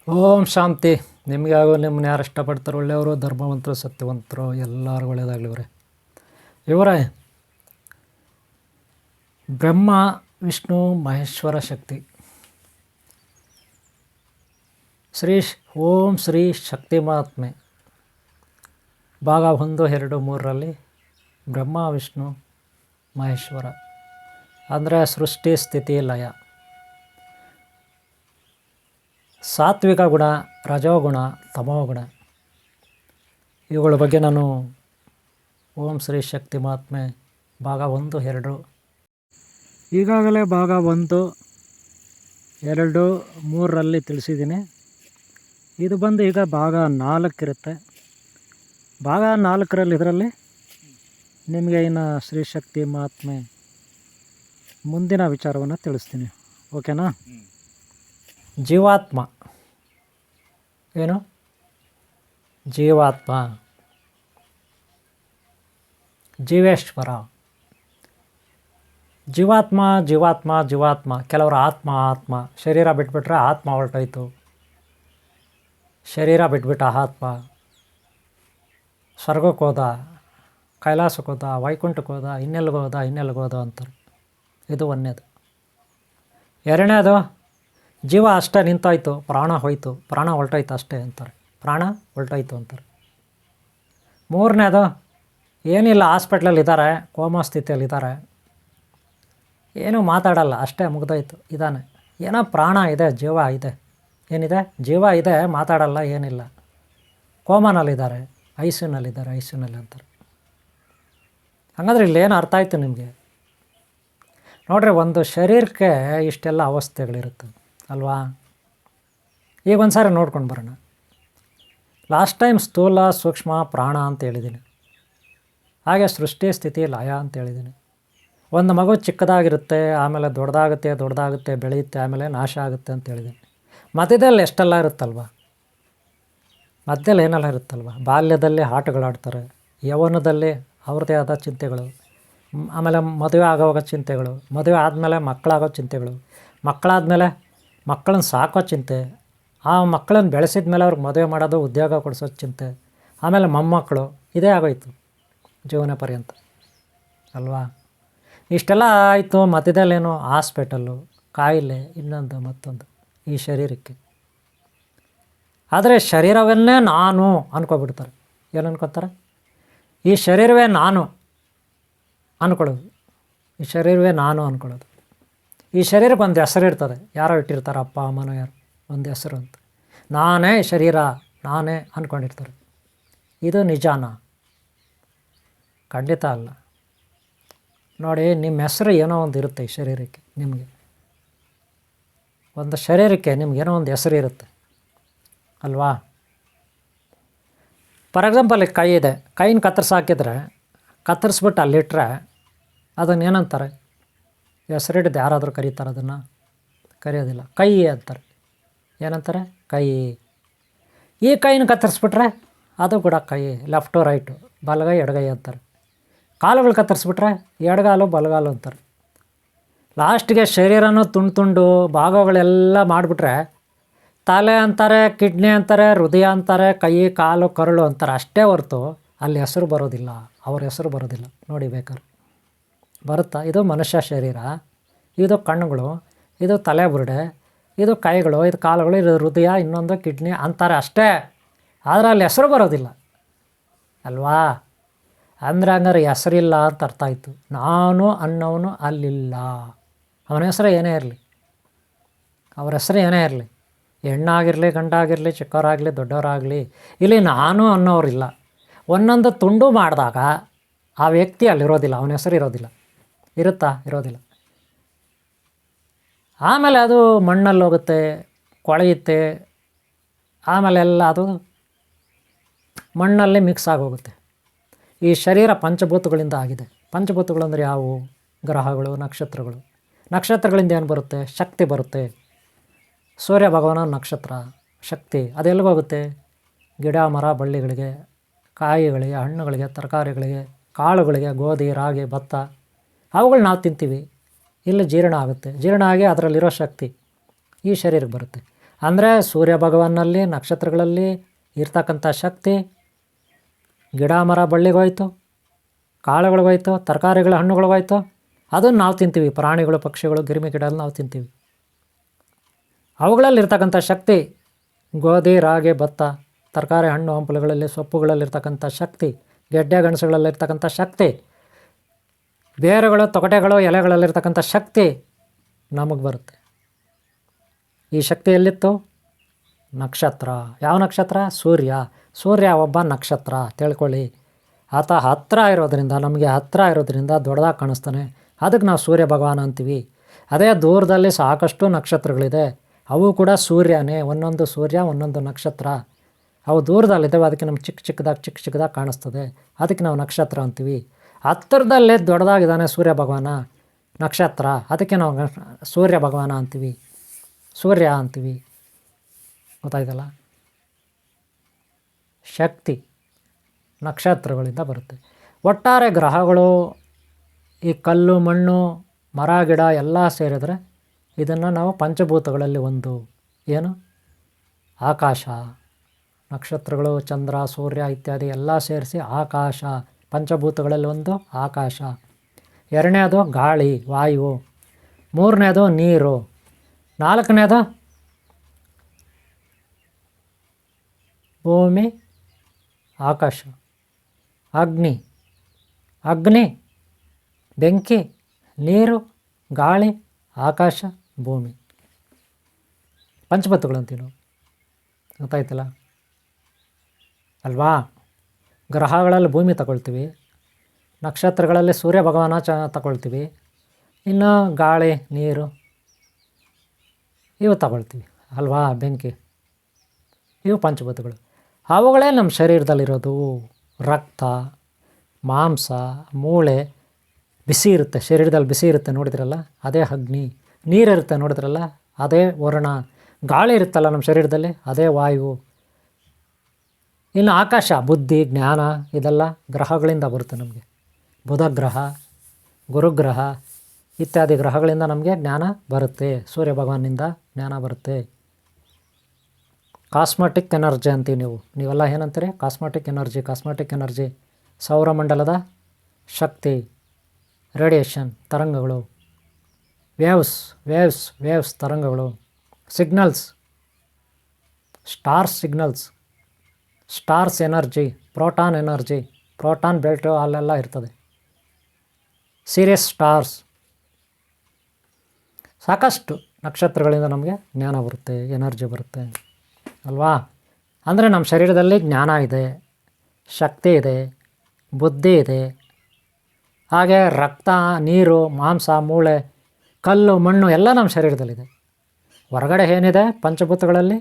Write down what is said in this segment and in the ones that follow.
ಓಂ ಶಾಂತಿ. ನಿಮಗೆ ಹಾಗೂ ನಿಮ್ಮನ್ನ ಯಾರು ಇಷ್ಟಪಡ್ತಾರೋ ಒಳ್ಳೆಯವರು, ಧರ್ಮವಂತರು, ಸತ್ಯವಂತರು, ಎಲ್ಲರೂ ಒಳ್ಳೆಯದಾಗಲಿ. ಇವರೇ ಬ್ರಹ್ಮ ವಿಷ್ಣು ಮಹೇಶ್ವರ ಶಕ್ತಿ. ಓಂ ಶ್ರೀ ಶಕ್ತಿ ಮಹಾತ್ಮೆ ಭಾಗ 1, 2, 3ರಲ್ಲಿ ಬ್ರಹ್ಮ ವಿಷ್ಣು ಮಹೇಶ್ವರ ಅಂದರೆ ಸೃಷ್ಟಿ ಸ್ಥಿತಿ ಲಯ, ಸಾತ್ವಿಕ ಗುಣ, ರಜೋಗುಣ, ತಮೋಗುಣ, ಇವುಗಳ ಬಗ್ಗೆ ನಾನು ಓಂ ಶ್ರೀ ಶಕ್ತಿ ಮಹಾತ್ಮೆ ಭಾಗ 1, 2 ಈಗಾಗಲೇ ಭಾಗ 1, 2, 3ರಲ್ಲಿ ತಿಳಿಸಿದ್ದೀನಿ. ಇದು ಬಂದು ಈಗ ಭಾಗ 4 ಇರುತ್ತೆ. ಭಾಗ 4ರಲ್ಲಿ ಇದರಲ್ಲಿ ನಿಮಗೆ ಇನ್ನು ಶ್ರೀ ಶಕ್ತಿ ಮಹಾತ್ಮೆ ಮುಂದಿನ ವಿಚಾರವನ್ನು ತಿಳಿಸ್ತೀನಿ. ಓಕೆನಾ? ಜೀವಾತ್ಮ ಏನು? ಜೀವಾತ್ಮ, ಜೀವೇಶ್ವರ. ಜೀವಾತ್ಮ ಜೀವಾತ್ಮ ಜೀವಾತ್ಮ. ಕೆಲವರು ಆತ್ಮ ಶರೀರ ಬಿಟ್ಬಿಟ್ರೆ ಆತ್ಮ ಹೊರಟೋಯ್ತು, ಶರೀರ ಬಿಟ್ಬಿಟ್ಟ ಆತ್ಮ ಸ್ವರ್ಗಕ್ಕೆ ಹೋದ, ಕೈಲಾಸಕ್ಕೆ ಹೋದ, ವೈಕುಂಠಕ್ಕೆ ಹೋದ, ಇನ್ನೆಲ್ಗೋದ ಅಂತಾರೆ. ಇದು ಒಂದನೇದು. ಎರಡನೇದು, ಜೀವ ಅಷ್ಟೇ ನಿಂತಾಯ್ತು, ಪ್ರಾಣ ಹೋಯ್ತು, ಪ್ರಾಣ ಹೊರಟೋಯ್ತು ಅಷ್ಟೇ ಅಂತಾರೆ, ಪ್ರಾಣ ಹೊರಟೋಯ್ತು ಅಂತಾರೆ. ಮೂರನೇದು, ಏನಿಲ್ಲ, ಹಾಸ್ಪಿಟ್ಲಲ್ಲಿದ್ದಾರೆ, ಕೋಮಾ ಸ್ಥಿತಿಯಲ್ಲಿದ್ದಾರೆ, ಏನೂ ಮಾತಾಡಲ್ಲ, ಅಷ್ಟೇ ಮುಗ್ದೋಯ್ತು, ಇದ್ದಾನೆ. ಏನೋ ಪ್ರಾಣ ಇದೆ, ಜೀವ ಇದೆ, ಏನಿದೆ, ಜೀವ ಇದೆ, ಮಾತಾಡಲ್ಲ, ಏನಿಲ್ಲ, ಕೋಮಾನಲ್ಲಿದ್ದಾರೆ, ಐಸಿಯುನಲ್ಲಿದ್ದಾರೆ ಅಂತಾರೆ. ಹಾಗಾದ್ರೆ ಇಲ್ಲೇನು ಅರ್ಥ ಆಯಿತು ನಿಮಗೆ? ನೋಡ್ರಿ, ಒಂದು ಶರೀರಕ್ಕೆ ಇಷ್ಟೆಲ್ಲ ಅವಸ್ಥೆಗಳಿರುತ್ತೆ ಅಲ್ವಾ? ಈಗ ಒಂದು ಸಾರಿ ನೋಡ್ಕೊಂಡು ಬರೋಣ. ಲಾಸ್ಟ್ ಟೈಮ್ ಸ್ಥೂಲ ಸೂಕ್ಷ್ಮ ಪ್ರಾಣ ಅಂತ ಹೇಳಿದ್ದೀನಿ, ಹಾಗೆ ಸೃಷ್ಟಿ ಸ್ಥಿತಿ ಲಯ ಅಂತ ಹೇಳಿದ್ದೀನಿ. ಒಂದು ಮಗು ಚಿಕ್ಕದಾಗಿರುತ್ತೆ, ಆಮೇಲೆ ದೊಡ್ಡದಾಗುತ್ತೆ, ಬೆಳೆಯುತ್ತೆ, ಆಮೇಲೆ ನಾಶ ಆಗುತ್ತೆ ಅಂತ ಹೇಳಿದ್ದೀನಿ. ಮಧ್ಯದಲ್ಲಿ ಎಷ್ಟೆಲ್ಲ ಇರುತ್ತಲ್ವ, ಮಧ್ಯದಲ್ಲಿ ಏನೆಲ್ಲ ಇರುತ್ತಲ್ವ. ಬಾಲ್ಯದಲ್ಲಿ ಆಟಗಳಾಡ್ತಾರೆ, ಯೌವನದಲ್ಲಿ ಅವ್ರದ್ದೇ ಆದ ಚಿಂತೆಗಳು, ಆಮೇಲೆ ಮದುವೆ ಆಗೋವಾಗ ಚಿಂತೆಗಳು, ಮದುವೆ ಆದಮೇಲೆ ಮಕ್ಕಳಾಗೋ ಚಿಂತೆಗಳು, ಮಕ್ಕಳಾದಮೇಲೆ ಮಕ್ಕಳನ್ನ ಸಾಕೋ ಚಿಂತೆ, ಆ ಮಕ್ಕಳನ್ನ ಬೆಳೆಸಿದ ಮೇಲೆ ಅವ್ರಿಗೆ ಮದುವೆ ಮಾಡೋದು, ಉದ್ಯೋಗ ಕೊಡಿಸೋ ಚಿಂತೆ, ಆಮೇಲೆ ಮೊಮ್ಮಕ್ಕಳು, ಇದೇ ಆಗೋಯ್ತು ಜೀವನ ಪರ್ಯಂತ ಅಲ್ವಾ? ಇಷ್ಟೆಲ್ಲ ಆಯಿತು. ಮಧ್ಯದಲ್ಲೇನು ಹಾಸ್ಪಿಟಲ್ಲು, ಕಾಯಿಲೆ, ಇನ್ನೊಂದು ಮತ್ತೊಂದು ಈ ಶರೀರಕ್ಕೆ. ಆದರೆ ಶರೀರವನ್ನೇ ನಾನು ಅಂದ್ಕೊಬಿಡ್ತಾರೆ. ಏನು ಅನ್ಕೋತಾರೆ? ಈ ಶರೀರವೇ ನಾನು ಅಂದ್ಕೊಳ್ಳೋದು, ಈ ಶರೀರವೇ ನಾನು ಅಂದ್ಕೊಳ್ಳೋದು. ಈ ಶರೀರಕ್ಕೆ ಒಂದು ಹೆಸರು ಇರ್ತದೆ, ಯಾರೋ ಇಟ್ಟಿರ್ತಾರೆ, ಅಪ್ಪ ಅಮ್ಮನೋ ಯಾರು, ಒಂದು ಹೆಸರು ಅಂತ. ನಾನೇ ಶರೀರ, ನಾನೇ ಅಂದ್ಕೊಂಡಿರ್ತಾರೆ. ಇದು ನಿಜಾನಾ? ಖಂಡಿತ ಅಲ್ಲ. ನೋಡಿ, ನಿಮ್ಮ ಹೆಸರು ಏನೋ ಒಂದು ಇರುತ್ತೆ ಈ ಶರೀರಕ್ಕೆ. ನಿಮಗೆ ಒಂದು ಶರೀರಕ್ಕೆ ನಿಮಗೇನೋ ಒಂದು ಹೆಸರು ಇರುತ್ತೆ ಅಲ್ವಾ? ಫಾರ್ ಎಕ್ಸಾಂಪಲ್, ಕೈ ಇದೆ, ಕೈನ ಕತ್ತರಿಸಾಕಿದ್ರೆ, ಕತ್ತರಿಸ್ಬಿಟ್ಟು ಅಲ್ಲಿಟ್ಟರೆ ಅದನ್ನು ಏನಂತಾರೆ? ಹೆಸರಿಡಿದು ಯಾರಾದರೂ ಕರೀತಾರೆ? ಅದನ್ನು ಕರೆಯೋದಿಲ್ಲ, ಕೈ ಅಂತಾರೆ. ಏನಂತಾರೆ? ಕೈ. ಈ ಕೈನ ಕತ್ತರಿಸ್ಬಿಟ್ರೆ ಅದು ಕೂಡ ಕೈ, ಲೆಫ್ಟು ರೈಟು, ಬಲಗೈ ಎಡಗೈ ಅಂತಾರೆ. ಕಾಲುಗಳು ಕತ್ತರಿಸ್ಬಿಟ್ರೆ ಎಡಗಾಲು ಬಲಗಾಲು ಅಂತಾರೆ. ಲಾಸ್ಟಿಗೆ ಶರೀರನೂ ತುಂಡು ಭಾಗಗಳೆಲ್ಲ ಮಾಡಿಬಿಟ್ರೆ ತಲೆ ಅಂತಾರೆ, ಕಿಡ್ನಿ ಅಂತಾರೆ, ಹೃದಯ ಅಂತಾರೆ, ಕೈ ಕಾಲು ಕರುಳು ಅಂತಾರೆ. ಅಷ್ಟೇ ಹೊರತು ಅಲ್ಲಿ ಹೆಸರು ಬರೋದಿಲ್ಲ, ಅವ್ರ ಹೆಸರು ಬರೋದಿಲ್ಲ. ನೋಡಿ ಬೇಕಾದ್ರೆ ಬರುತ್ತಾ? ಇದು ಮನುಷ್ಯ ಶರೀರ, ಇದು ಕಣ್ಣುಗಳು, ಇದು ತಲೆ ಬುರುಡೆ, ಇದು ಕೈಗಳು, ಇದು ಕಾಲುಗಳು, ಇದು ಹೃದಯ, ಇನ್ನೊಂದು ಕಿಡ್ನಿ ಅಂತಾರೆ ಅಷ್ಟೇ. ಆದರೆ ಅಲ್ಲಿ ಹೆಸರು ಬರೋದಿಲ್ಲ ಅಲ್ವಾ? ಅಂದರೆ ಹಂಗಾರೆ ಹೆಸರಿಲ್ಲ ಅಂತ ಅರ್ಥ ಆಯಿತು. ನಾನು ಅನ್ನೋನು ಅಲ್ಲಿಲ್ಲ. ಅವನ ಹೆಸರು ಏನೇ ಇರಲಿ, ಅವ್ರ ಹೆಸರು ಏನೇ ಇರಲಿ, ಹೆಣ್ಣಾಗಿರಲಿ ಗಂಡಾಗಿರಲಿ, ಚಿಕ್ಕವರಾಗಲಿ ದೊಡ್ಡವರಾಗಲಿ, ಇಲ್ಲಿ ನಾನು ಅನ್ನೋರಿಲ್ಲ. ಒಂದೊಂದು ತುಂಡು ಮಾಡಿದಾಗ ಆ ವ್ಯಕ್ತಿ ಅಲ್ಲಿರೋದಿಲ್ಲ, ಅವನ ಹೆಸರು ಇರೋದಿಲ್ಲ. ಇರುತ್ತಾ? ಇರೋದಿಲ್ಲ. ಆಮೇಲೆ ಅದು ಮಣ್ಣಲ್ಲಿ ಹೋಗುತ್ತೆ, ಕೊಳೆಯುತ್ತೆ, ಆಮೇಲೆ ಎಲ್ಲ ಅದು ಮಣ್ಣಲ್ಲಿ ಮಿಕ್ಸ್ ಆಗೋಗುತ್ತೆ. ಈ ಶರೀರ ಪಂಚಭೂತಗಳಿಂದ ಆಗಿದೆ. ಪಂಚಭೂತಗಳು ಅಂದರೆ ಯಾವುವು? ಗ್ರಹಗಳು, ನಕ್ಷತ್ರಗಳು. ನಕ್ಷತ್ರಗಳಿಂದ ಏನು ಬರುತ್ತೆ? ಶಕ್ತಿ ಬರುತ್ತೆ. ಸೂರ್ಯ ಭಗವಾನ ನಕ್ಷತ್ರ ಶಕ್ತಿ. ಅದೆಲ್ಲಿಗೋಗುತ್ತೆ? ಗಿಡ ಮರ ಬಳ್ಳಿಗಳಿಗೆ, ಕಾಯಿಗಳಿಗೆ, ಹಣ್ಣುಗಳಿಗೆ, ತರಕಾರಿಗಳಿಗೆ, ಕಾಳುಗಳಿಗೆ, ಗೋಧಿ ರಾಗಿ ಭತ್ತ, ಅವುಗಳು ನಾವು ತಿಂತೀವಿ. ಇಲ್ಲಿ ಜೀರ್ಣ ಆಗುತ್ತೆ, ಜೀರ್ಣ ಆಗಿ ಅದರಲ್ಲಿರೋ ಶಕ್ತಿ ಈ ಶರೀರಕ್ಕೆ ಬರುತ್ತೆ. ಅಂದರೆ ಸೂರ್ಯ ಭಗವಾನಲ್ಲಿ ನಕ್ಷತ್ರಗಳಲ್ಲಿ ಇರ್ತಕ್ಕಂಥ ಶಕ್ತಿ ಗಿಡ ಮರ ಬಳ್ಳಿಗೋಯ್ತು, ಕಾಳುಗಳಿಗೋಯ್ತು, ತರಕಾರಿಗಳು ಹಣ್ಣುಗಳಿಗೋಯ್ತು, ಅದನ್ನು ನಾವು ತಿಂತೀವಿ. ಪ್ರಾಣಿಗಳು ಪಕ್ಷಿಗಳು ಗಿರಿಮಿ ಗಿಡ ನಾವು ತಿಂತೀವಿ. ಅವುಗಳಲ್ಲಿರ್ತಕ್ಕಂಥ ಶಕ್ತಿ ಗೋಧಿ ರಾಗಿ ಭತ್ತ ತರಕಾರಿ ಹಣ್ಣು ಹಂಪಲುಗಳಲ್ಲಿ ಸೊಪ್ಪುಗಳಲ್ಲಿರ್ತಕ್ಕಂಥ ಶಕ್ತಿ, ಗೆಡ್ಡೆ ಗೆಣಸುಗಳಲ್ಲಿರ್ತಕ್ಕಂಥ ಶಕ್ತಿ, ಬೇರುಗಳು ತೊಗಟೆಗಳು ಎಲೆಗಳಲ್ಲಿರ್ತಕ್ಕಂಥ ಶಕ್ತಿ ನಮಗೆ ಬರುತ್ತೆ. ಈ ಶಕ್ತಿ ಎಲ್ಲಿತ್ತು? ನಕ್ಷತ್ರ. ಯಾವ ನಕ್ಷತ್ರ? ಸೂರ್ಯ. ಸೂರ್ಯ ಒಬ್ಬ ನಕ್ಷತ್ರ ತಿಳ್ಕೊಳ್ಳಿ. ಆತ ಹತ್ತಿರ ಇರೋದ್ರಿಂದ, ನಮಗೆ ಹತ್ತಿರ ಇರೋದ್ರಿಂದ ದೊಡ್ಡದಾಗಿ ಕಾಣಿಸ್ತಾನೆ. ಅದಕ್ಕೆ ನಾವು ಸೂರ್ಯ ಭಗವಾನ ಅಂತೀವಿ. ಅದೇ ದೂರದಲ್ಲಿ ಸಾಕಷ್ಟು ನಕ್ಷತ್ರಗಳಿದೆ, ಅವು ಕೂಡ ಸೂರ್ಯನೇ. ಒಂದೊಂದು ಸೂರ್ಯ ಒಂದೊಂದು ನಕ್ಷತ್ರ. ಅವು ದೂರದಲ್ಲಿದ್ದಾವೆ, ಅದಕ್ಕೆ ನಮ್ಗೆ ಚಿಕ್ಕ ಚಿಕ್ಕದಾಗಿ ಕಾಣಿಸ್ತದೆ. ಅದಕ್ಕೆ ನಾವು ನಕ್ಷತ್ರ ಅಂತೀವಿ. ಹತ್ತಿರದಲ್ಲೇ ದೊಡ್ಡದಾಗಿದ್ದಾನೆ ಸೂರ್ಯ ಭಗವಾನ, ನಕ್ಷತ್ರ. ಅದಕ್ಕೆ ನಾವು ಸೂರ್ಯ ಭಗವಾನ ಅಂತೀವಿ, ಸೂರ್ಯ ಅಂತೀವಿ. ಗೊತ್ತಾಯ್ತಲ್ಲ? ಶಕ್ತಿ ನಕ್ಷತ್ರಗಳಿಂದ ಬರುತ್ತೆ. ಒಟ್ಟಾರೆ ಗ್ರಹಗಳು, ಈ ಕಲ್ಲು ಮಣ್ಣು ಮರ ಗಿಡ ಎಲ್ಲ ಸೇರಿದರೆ ಇದನ್ನು ನಾವು ಪಂಚಭೂತಗಳಲ್ಲಿ ಒಂದು. ಏನು? ಆಕಾಶ. ನಕ್ಷತ್ರಗಳು, ಚಂದ್ರ, ಸೂರ್ಯ ಇತ್ಯಾದಿ ಎಲ್ಲ ಸೇರಿಸಿ ಆಕಾಶ. ಪಂಚಭೂತಗಳಲ್ಲಿ ಒಂದು ಆಕಾಶ. ಎರಡನೇದು ಗಾಳಿ ವಾಯು. ಮೂರನೇದು ನೀರು. ನಾಲ್ಕನೇದು ಭೂಮಿ ಆಕಾಶ. ಅಗ್ನಿ ಬೆಂಕಿ, ನೀರು, ಗಾಳಿ, ಆಕಾಶ, ಭೂಮಿ. ಪಂಚಭೂತಗಳು ಅಂತೀವಿ ನಾವು. ಗೊತ್ತಾಯ್ತಲ್ಲ ಅಲ್ವಾ? ಗ್ರಹಗಳಲ್ಲಿ ಭೂಮಿ ತಗೊಳ್ತೀವಿ, ನಕ್ಷತ್ರಗಳಲ್ಲಿ ಸೂರ್ಯ ಭಗವಾನ ತಗೊಳ್ತೀವಿ, ಇನ್ನು ಗಾಳಿ ನೀರು ಇವು ತಗೊಳ್ತೀವಿ ಅಲ್ವಾ? ಬೆಂಕಿ. ಇವು ಪಂಚಭೂತಗಳು. ಅವುಗಳೇ ನಮ್ಮ ಶರೀರದಲ್ಲಿರೋದು. ರಕ್ತ, ಮಾಂಸ, ಮೂಳೆ ಬಿಸಿ ಇರುತ್ತೆ, ಶರೀರದಲ್ಲಿ ಬಿಸಿ ಇರುತ್ತೆ ನೋಡಿದ್ರಲ್ಲ, ಅದೇ ಅಗ್ನಿ. ನೀರಿರುತ್ತೆ ನೋಡಿದ್ರಲ್ಲ, ಅದೇ ವರುಣ. ಗಾಳಿ ಇರುತ್ತಲ್ಲ ನಮ್ಮ ಶರೀರದಲ್ಲಿ, ಅದೇ ವಾಯು. ಇನ್ನು ಆಕಾಶ, ಬುದ್ಧಿ, ಜ್ಞಾನ, ಇದೆಲ್ಲ ಗ್ರಹಗಳಿಂದ ಬರುತ್ತೆ ನಮಗೆ. ಬುಧ ಗ್ರಹ, ಗುರುಗ್ರಹ ಇತ್ಯಾದಿ ಗ್ರಹಗಳಿಂದ ನಮಗೆ ಜ್ಞಾನ ಬರುತ್ತೆ. ಸೂರ್ಯ ಭಗವಾನಿಂದ ಜ್ಞಾನ ಬರುತ್ತೆ. ಕಾಸ್ಮೆಟಿಕ್ ಎನರ್ಜಿ ಅಂತೀವಿ. ನೀವೆಲ್ಲ ಏನಂತೀರಿ? Cosmetic energy. ಸೌರಮಂಡಲದ ಶಕ್ತಿ, ರೇಡಿಯೇಷನ್, ತರಂಗಗಳು, ವೇವ್ಸ್ ತರಂಗಗಳು, signals, stars energy, proton belt ಅಲ್ಲೆಲ್ಲ ಇರ್ತದೆ. ಸೀರಿಯಸ್ ಸ್ಟಾರ್ಸ್, ಸಾಕಷ್ಟು ನಕ್ಷತ್ರಗಳಿಂದ ನಮಗೆ ಜ್ಞಾನ ಬರುತ್ತೆ, ಎನರ್ಜಿ ಬರುತ್ತೆ ಅಲ್ವಾ? ಅಂದರೆ ನಮ್ಮ ಶರೀರದಲ್ಲಿ ಜ್ಞಾನ ಇದೆ, ಶಕ್ತಿ ಇದೆ, ಬುದ್ಧಿ ಇದೆ. ಹಾಗೆ ರಕ್ತ, ನೀರು, ಮಾಂಸ, ಮೂಳೆ, ಕಲ್ಲು, ಮಣ್ಣು ಎಲ್ಲ ನಮ್ಮ ಶರೀರದಲ್ಲಿದೆ. ಹೊರಗಡೆ ಏನಿದೆ ಪಂಚಭೂತಗಳಲ್ಲಿ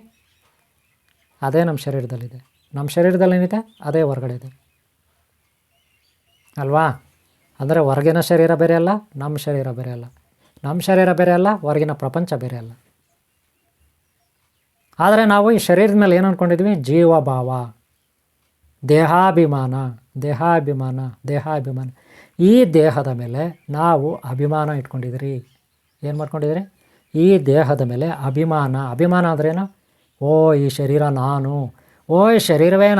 ಅದೇ ನಮ್ಮ ಶರೀರದಲ್ಲಿದೆ. ನಮ್ಮ ಶರೀರದಲ್ಲೇನಿದೆ ಅದೇ ಹೊರಗಡೆ ಇದೆ ಅಲ್ವಾ? ಅಂದರೆ ಹೊರಗಿನ ಶರೀರ ಬೇರೆ ಅಲ್ಲ, ನಮ್ಮ ಶರೀರ ಬೇರೆ ಅಲ್ಲ. ನಮ್ಮ ಶರೀರ ಬೇರೆ ಅಲ್ಲ, ಹೊರಗಿನ ಪ್ರಪಂಚ ಬೇರೆ ಅಲ್ಲ. ಆದರೆ ನಾವು ಈ ಶರೀರದ ಮೇಲೆ ಏನು ಅಂದ್ಕೊಂಡಿದ್ವಿ? ಜೀವಭಾವ, ದೇಹಾಭಿಮಾನ. ಈ ದೇಹದ ಮೇಲೆ ನಾವು ಅಭಿಮಾನ ಇಟ್ಕೊಂಡಿದ್ರಿ. ಏನು ಮಾಡ್ಕೊಂಡಿದ್ರಿ? ಈ ದೇಹದ ಮೇಲೆ ಅಭಿಮಾನ ಅಂದ್ರೇನು? ಈ ಶರೀರ ನಾನು, ಈ ಶರೀರವೇ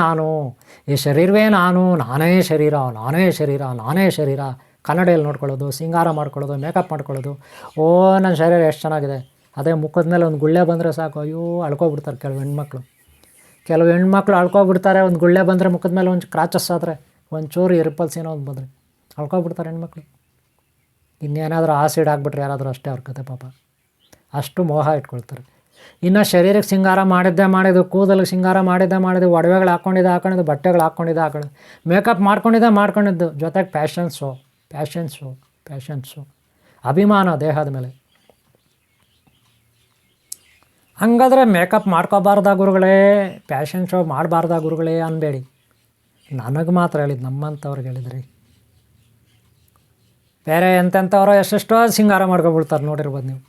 ನಾನು, ನಾನೇ ಶರೀರ. ಕನ್ನಡಿಯಲ್ಲಿ ನೋಡ್ಕೊಳ್ಳೋದು, ಸಿಂಗಾರ ಮಾಡ್ಕೊಳ್ಳೋದು, ಮೇಕಪ್ ಮಾಡ್ಕೊಳ್ಳೋದು. ನನ್ನ ಶರೀರ ಎಷ್ಟು ಚೆನ್ನಾಗಿದೆ. ಅದೇ ಮುಖದ ಮೇಲೆ ಒಂದು ಗುಳ್ಳೆ ಬಂದರೆ ಸಾಕು, ಅಯ್ಯೋ ಅಳ್ಕೊಬಿಡ್ತಾರೆ ಕೆಲವು ಹೆಣ್ಮಕ್ಳು ಅಳ್ಕೊಬಿಡ್ತಾರೆ. ಒಂದು ಗುಳ್ಳೆ ಬಂದರೆ ಮುಖದ ಮೇಲೆ ಒಂದು ಕ್ರಾಚಸ್ ಆದರೆ, ಒಂದು ಚೂರು ರಿಪಲ್ಸ್ ಏನೋ ಒಂದು ಬಂದರೆ ಅಳ್ಕೊಬಿಡ್ತಾರೆ ಹೆಣ್ಮಕ್ಳು. ಇನ್ನೇನಾದರೂ ಆಸಿಡ್ ಆಗಿಬಿಟ್ರೆ ಯಾರಾದರೂ ಅಷ್ಟೇ ಅವ್ರ ಕತೆ ಪಾಪ. ಅಷ್ಟು ಮೋಹ ಇಟ್ಕೊಳ್ತಾರೆ. ಇನ್ನು ಶರೀರಕ್ಕೆ ಸಿಂಗಾರ ಮಾಡಿದ್ದು, ಕೂದಲಿಗೆ ಸಿಂಗಾರ ಮಾಡಿದ್ದು, ಒಡವೆಗಳು ಹಾಕ್ಕೊಂಡಿದ್ದು, ಬಟ್ಟೆಗಳು ಹಾಕ್ಕೊಂಡಿದ್ದು, ಮೇಕಪ್ ಮಾಡ್ಕೊಂಡಿದ್ದು, ಜೊತೆಗೆ ಫ್ಯಾಷನ್ ಶೋ, ಅಭಿಮಾನ ದೇಹದ ಮೇಲೆ. ಹಂಗಾದ್ರೆ ಮೇಕಪ್ ಮಾಡ್ಕೋಬಾರ್ದ ಗುರುಗಳೇ, ಫ್ಯಾಷನ್ ಶೋ ಮಾಡಬಾರ್ದ ಗುರುಗಳೇ ಅನ್ಬೇಡಿ. ನನಗೆ ಮಾತ್ರ ಹೇಳಿದ್ದು, ನಮ್ಮಂಥವ್ರಿಗೆ ಹೇಳಿದ್ರಿ. ಬೇರೆ ಎಂತೆಂಥವ್ರು ಎಷ್ಟೆಷ್ಟೋ ಸಿಂಗಾರ ಮಾಡ್ಕೊಬಿಡ್ತಾರೆ, ನೋಡಿರ್ಬೋದು ನೀವು.